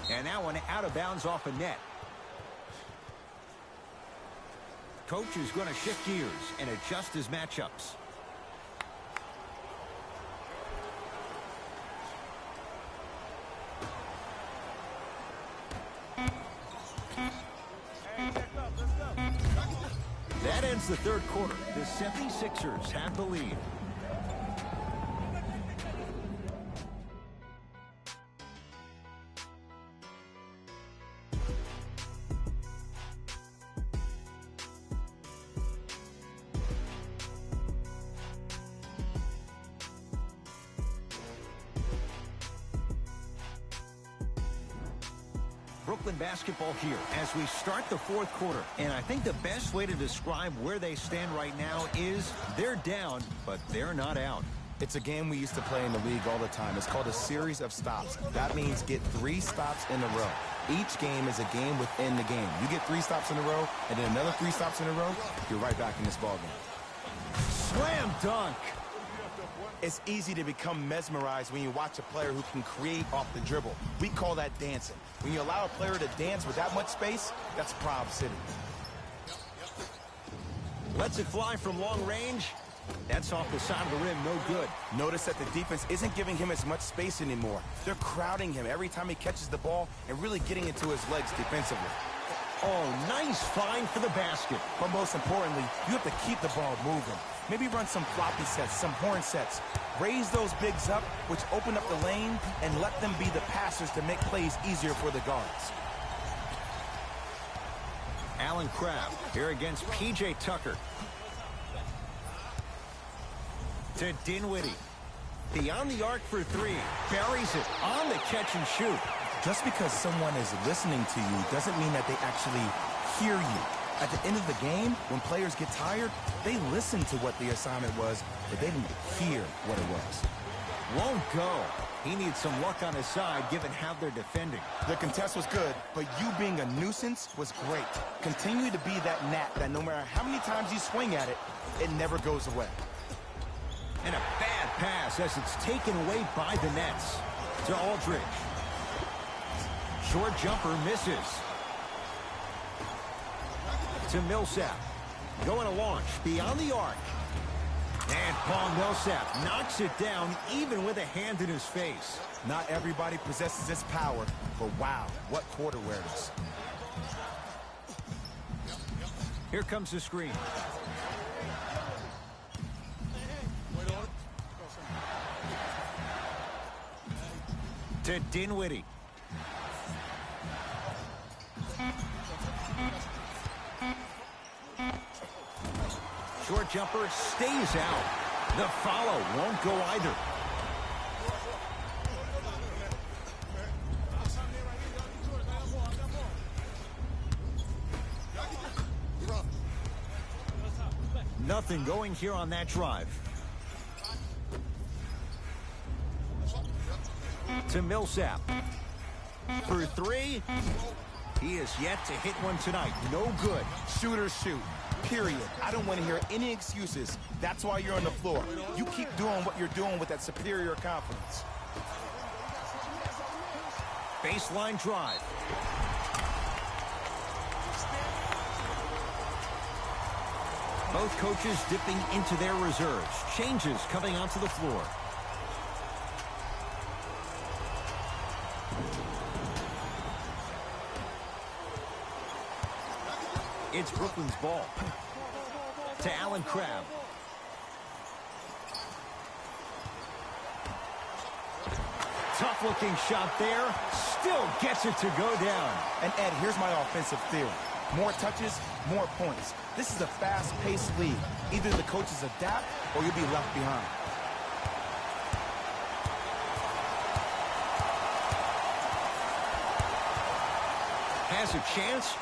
A: And that one out of bounds off a net. Coach is going to shift gears and adjust his matchups. That ends the third quarter. The 76ers have the lead. Brooklyn basketball here as we start the fourth quarter. And I think the best way to describe where they stand right now is they're down, but they're not out.
B: It's a game we used to play in the league all the time. It's called a series of stops. That means get 3 stops in a row. Each game is a game within the game. You get 3 stops in a row, and then another 3 stops in a row, you're right back in this ballgame.
A: Slam dunk.
B: It's easy to become mesmerized when you watch a player who can create off the dribble. We call that dancing. When you allow a player to dance with that much space, that's a Prob City.
A: Lets it fly from long range. That's off the side of the rim, no good.
B: Notice that the defense isn't giving him as much space anymore. They're crowding him every time he catches the ball and really getting into his legs defensively.
A: Oh, nice find for the basket.
B: But most importantly, you have to keep the ball moving. Maybe run some floppy sets, some horn sets. Raise those bigs up, which open up the lane, and let them be the passers to make plays easier for the guards.
A: Allen Crabbe here against P.J. Tucker. To Dinwiddie. Beyond the arc for 3. Buries it on the catch and shoot.
B: Just because someone is listening to you doesn't mean that they actually hear you. At the end of the game, when players get tired, they listen to what the assignment was, but they didn't hear what it was.
A: Won't go. He needs some luck on his side, given how they're defending.
B: The contest was good, but you being a nuisance was great. Continue to be that gnat that no matter how many times you swing at it, it never goes away.
A: And a bad pass as it's taken away by the Nets. To Aldridge. Short jumper misses. To Millsap. Going to launch beyond the arc. And Paul Millsap knocks it down even with a hand in his face.
B: Not everybody possesses this power, but wow, what court awareness.
A: Here comes the screen. To Dinwiddie. Short jumper stays out. The follow won't go either. Nothing going here on that drive. To Millsap. For three. He is yet to hit one tonight. No good.
B: Shooters shoot. Period. I don't want to hear any excuses. That's why you're on the floor. You keep doing what you're doing with that superior confidence.
A: Baseline drive. Both coaches dipping into their reserves. Changes coming onto the floor. It's Brooklyn's ball. To Allen Crabbe. Tough-looking shot there. Still gets it to go down.
B: And Ed, here's my offensive theory. More touches, more points. This is a fast-paced league. Either the coaches adapt or you'll be left behind.
A: Has a chance.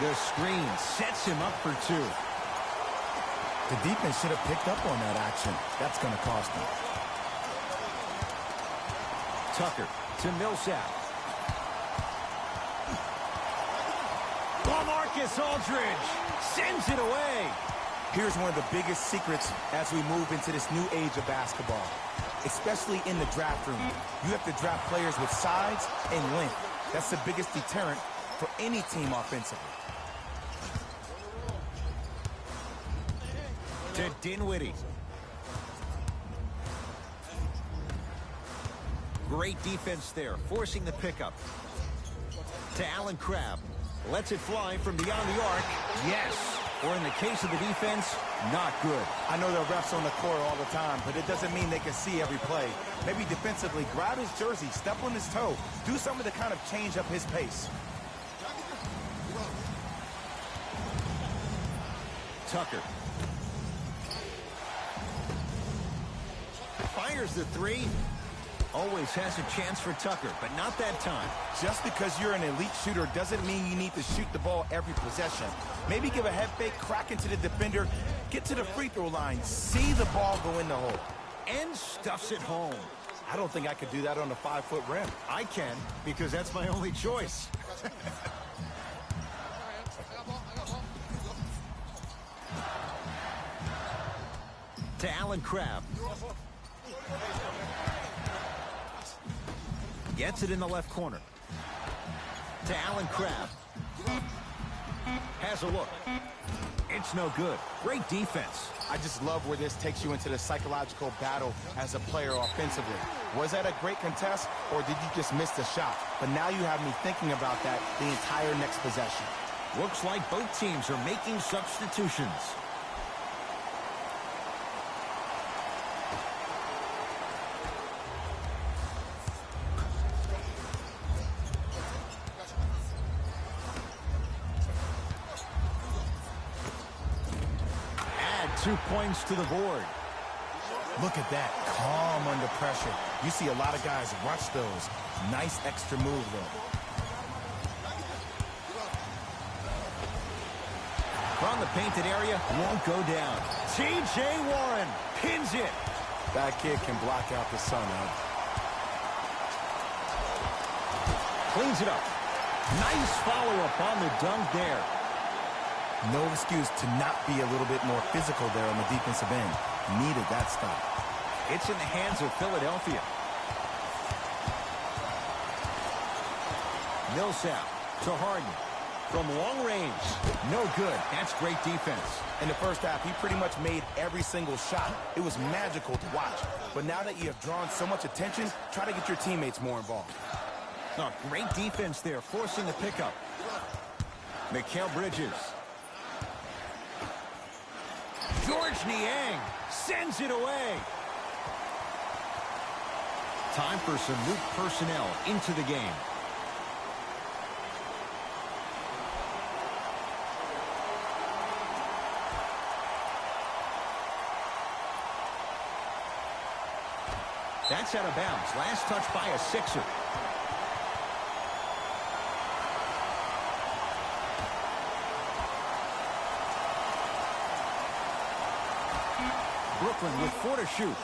A: The screen sets him up for two.
B: The defense should have picked up on that action. That's going to cost them.
A: Tucker to Millsap. LaMarcus Aldridge sends it away.
B: Here's one of the biggest secrets as we move into this new age of basketball, especially in the draft room. You have to draft players with size and length. That's the biggest deterrent for any team offensively.
A: To Dinwiddie. Great defense there, forcing the pickup. To Allen Crabbe. Lets it fly from beyond the arc. Yes. Or in the case of the defense, not good.
B: I know there are refs on the court all the time, but it doesn't mean they can see every play. Maybe defensively, grab his jersey, step on his toe, do something to kind of change up his pace.
A: Tucker. Fires the three. Always has a chance for Tucker, but not that time.
B: Just because you're an elite shooter doesn't mean you need to shoot the ball every possession. Maybe give a head fake, crack into the defender, get to the free throw line, see the ball go in the hole.
A: And stuffs it home.
B: I don't think I could do that on a 5-foot rim.
A: I can, because that's my only choice. To Allen Crabbe. Gets it in the left corner. To Allen Crabbe. Has a look. It's no good. Great defense.
B: I just love where this takes you into the psychological battle as a player offensively. Was that a great contest, or did you just miss the shot? But now you have me thinking about that the entire next possession.
A: Looks like both teams are making substitutions. Add 2 points to the board.
B: Look at that, calm under pressure. You see a lot of guys rush those. Nice extra move, though.
A: From the painted area, won't go down. T.J. Warren pins it.
B: That kid can block out the sun, Ed.
A: Cleans it up. Nice follow-up on the dunk there.
B: No excuse to not be a little bit more physical there on the defensive end. Needed that stop.
A: It's in the hands of Philadelphia. Millsap to Harden. From long range. No good. That's great defense.
B: In the first half, he pretty much made every single shot. It was magical to watch. But now that you have drawn so much attention, try to get your teammates more involved.
A: Oh, great defense there, forcing the pickup. Mikal Bridges. George Niang sends it away. Time for some new personnel into the game. That's out of bounds. Last touch by a Sixer. Brooklyn with 4 to shoot.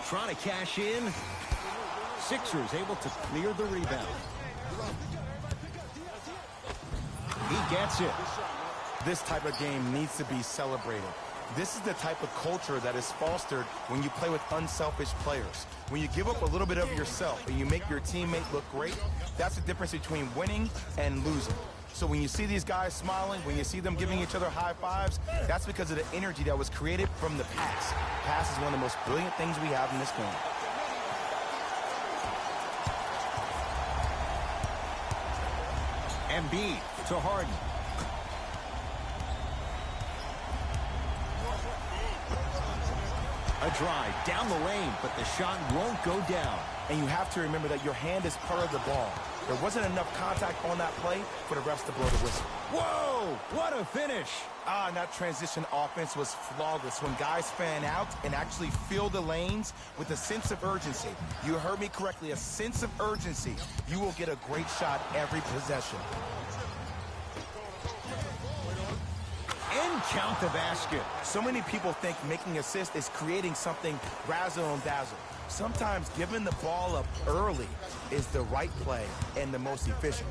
A: Trying to cash in. Sixers able to clear the rebound. He gets it.
B: This type of game needs to be celebrated. This is the type of culture that is fostered when you play with unselfish players. When you give up a little bit of yourself and you make your teammate look great, that's the difference between winning and losing. So when you see these guys smiling, when you see them giving each other high fives, that's because of the energy that was created from the pass. Pass is one of the most brilliant things we have in this game.
A: Embiid to Harden. A drive down the lane, but the shot won't go down.
B: And you have to remember that your hand is part of the ball. There wasn't enough contact on that play for the refs to blow the whistle.
A: Whoa! What a finish!
B: And that transition offense was flawless when guys fan out and actually fill the lanes with a sense of urgency. You heard me correctly, a sense of urgency. You will get a great shot every possession.
A: And count the basket.
B: So many people think making assists is creating something razzle and dazzle. Sometimes giving the ball up early is the right play and the most efficient.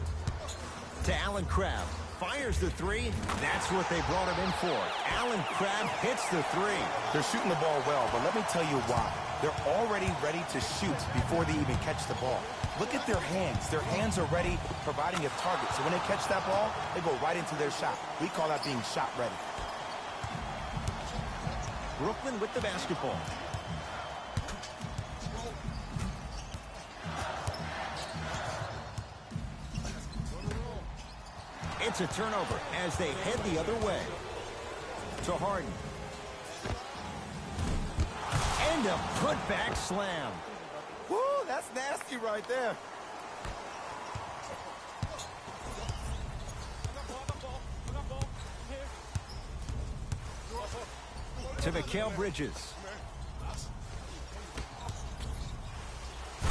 A: To Allen Crabbe. Fires the three. That's what they brought him in for. Allen Crabbe hits the three.
B: They're shooting the ball well, but let me tell you why. They're already ready to shoot before they even catch the ball. Look at their hands. Their hands are ready, providing a target. So when they catch that ball, they go right into their shot. We call that being shot ready.
A: Brooklyn with the basketball. It's a turnover as they head the other way. To Harden. And a putback slam.
B: Woo, that's nasty right there.
A: To Mikal Bridges.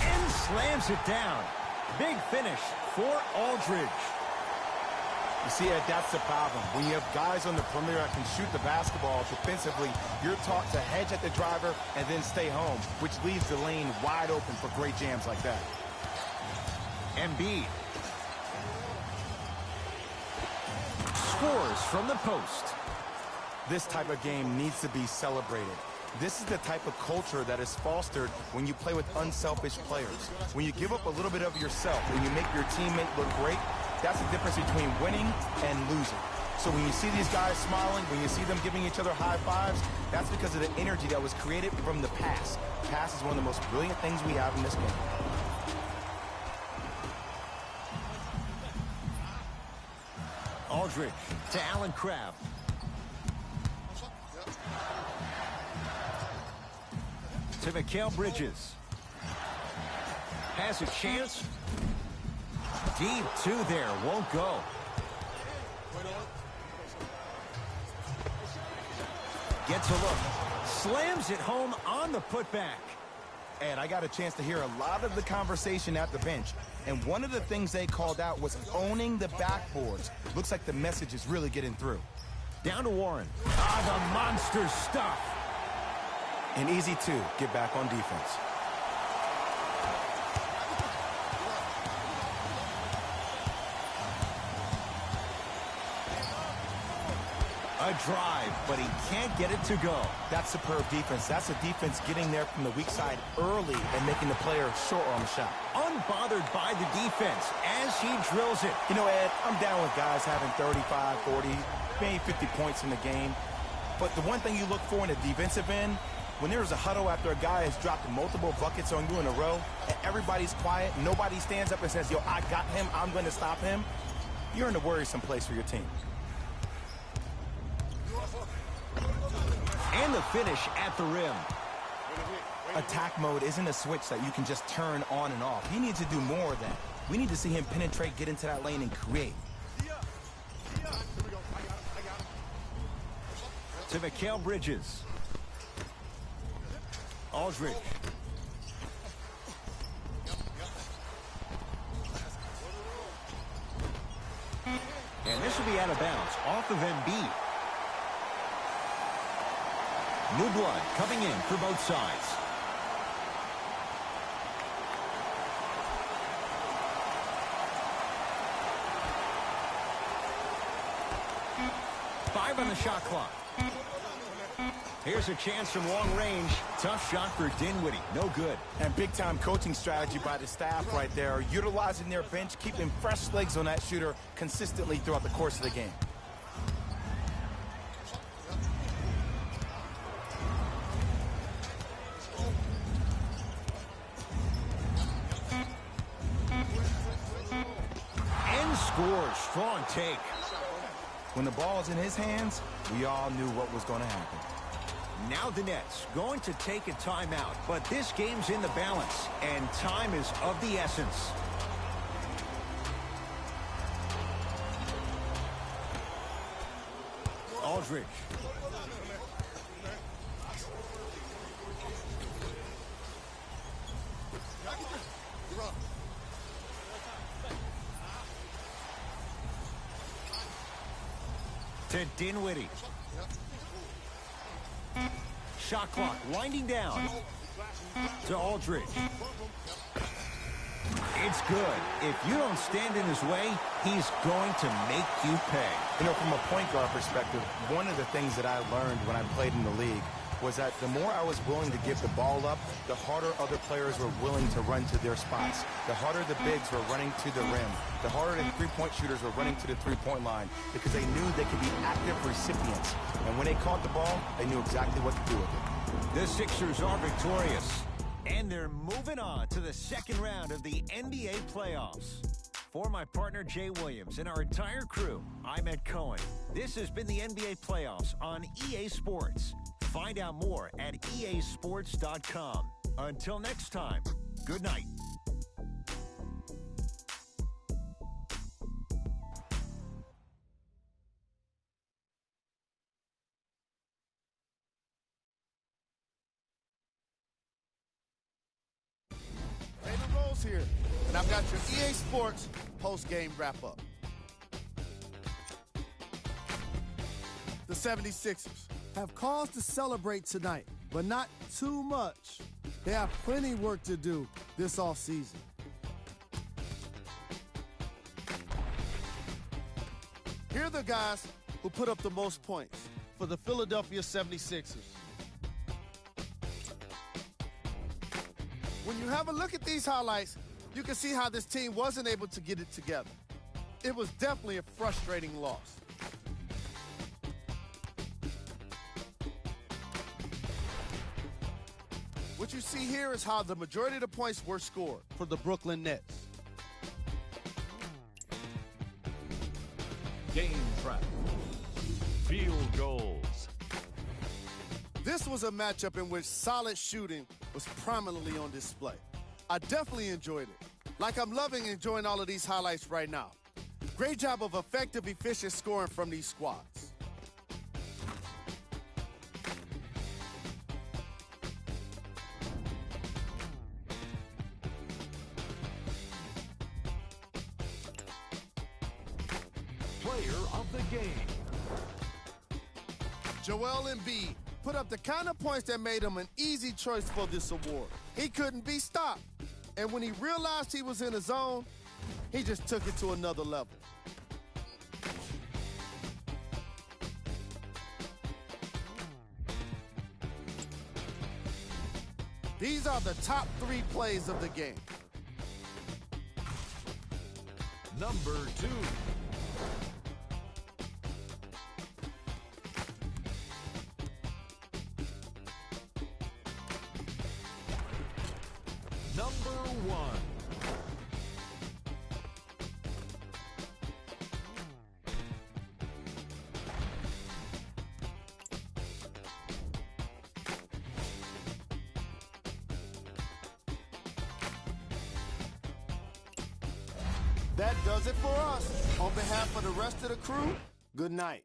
A: And slams it down. Big finish for Aldridge.
B: You see, Ed, that's the problem. When you have guys on the perimeter that can shoot the basketball defensively, you're taught to hedge at the driver and then stay home, which leaves the lane wide open for great jams like that.
A: Embiid. Scores from the post.
B: This type of game needs to be celebrated. This is the type of culture that is fostered when you play with unselfish players. When you give up a little bit of yourself, when you make your teammate look great, that's the difference between winning and losing. So when you see these guys smiling, when you see them giving each other high fives, that's because of the energy that was created from the pass. Pass is one of the most brilliant things we have in this game.
A: Aldridge to Allen Crabbe. To Mikal Bridges. Has a chance. Deep two there, won't go. Gets a look. Slams it home on the putback.
B: And I got a chance to hear a lot of the conversation at the bench. And one of the things they called out was owning the backboards. Looks like the message is really getting through.
A: Down to Warren. The monster stuff.
B: And easy to get back on defense.
A: A drive, but he can't get it to go.
B: That's superb defense. That's a defense getting there from the weak side early and making the player short on the shot.
A: Unbothered by the defense as he drills it.
B: You know, Ed, I'm down with guys having 35, 40, maybe 50 points in the game. But the one thing you look for in a defensive end, when there's a huddle after a guy has dropped multiple buckets on you in a row, and everybody's quiet, nobody stands up and says, yo, I got him, I'm going to stop him, you're in a worrisome place for your team.
A: And the finish at the rim.
B: Attack mode isn't a switch that you can just turn on and off. He needs to do more of that. We need to see him penetrate, get into that lane, and create.
A: To Mikal Bridges. Aldridge. And this will be out of bounds, off of Embiid. New blood coming in for both sides. Five on the shot clock. Here's a chance from long range. Tough shot for Dinwiddie. No good.
B: And big-time coaching strategy by the staff right there, utilizing their bench, keeping fresh legs on that shooter consistently throughout the course of the game.
A: And scores. Strong take.
B: When the ball's in his hands, we all knew what was going to happen.
A: Now the Nets going to take a timeout, but this game's in the balance, and time is of the essence. Aldridge. To Dinwiddie. Shot clock winding down. To Aldridge. It's good. If you don't stand in his way, he's going to make you pay.
B: You know, from a point guard perspective, one of the things that I learned when I played in the league was that the more I was willing to give the ball up, the harder other players were willing to run to their spots. The harder the bigs were running to the rim. The harder the three-point shooters were running to the three-point line because they knew they could be active recipients. And when they caught the ball, they knew exactly what to do with it.
A: The Sixers are victorious, and they're moving on to the second round of the NBA playoffs. For my partner, Jay Williams, and our entire crew, I'm Ed Cohen. This has been the NBA playoffs on EA Sports. Find out more at easports.com. Until next time, good night.
E: Taylor Rose here, and I've got your EA Sports post-game wrap-up. The 76ers have cause to celebrate tonight, but not too much. They have plenty work to do this offseason. Here are the guys who put up the most points for the Philadelphia 76ers. When you have a look at these highlights, you can see how this team wasn't able to get it together. It was definitely a frustrating loss. What you see here is how the majority of the points were scored for the Brooklyn Nets.
F: Game trap. Field goals.
E: This was a matchup in which solid shooting was prominently on display. I definitely enjoyed it. Like I'm loving enjoying all of these highlights right now. Great job of effective, efficient scoring from these squads.
F: Player of the game.
E: Joel Embiid put up the kind of points that made him an easy choice for this award. He couldn't be stopped. And when he realized he was in a zone, he just took it to another level. These are the top 3 plays of the game.
F: Number 2. Number 1.
E: That does it for us. On behalf of the rest of the crew, good night.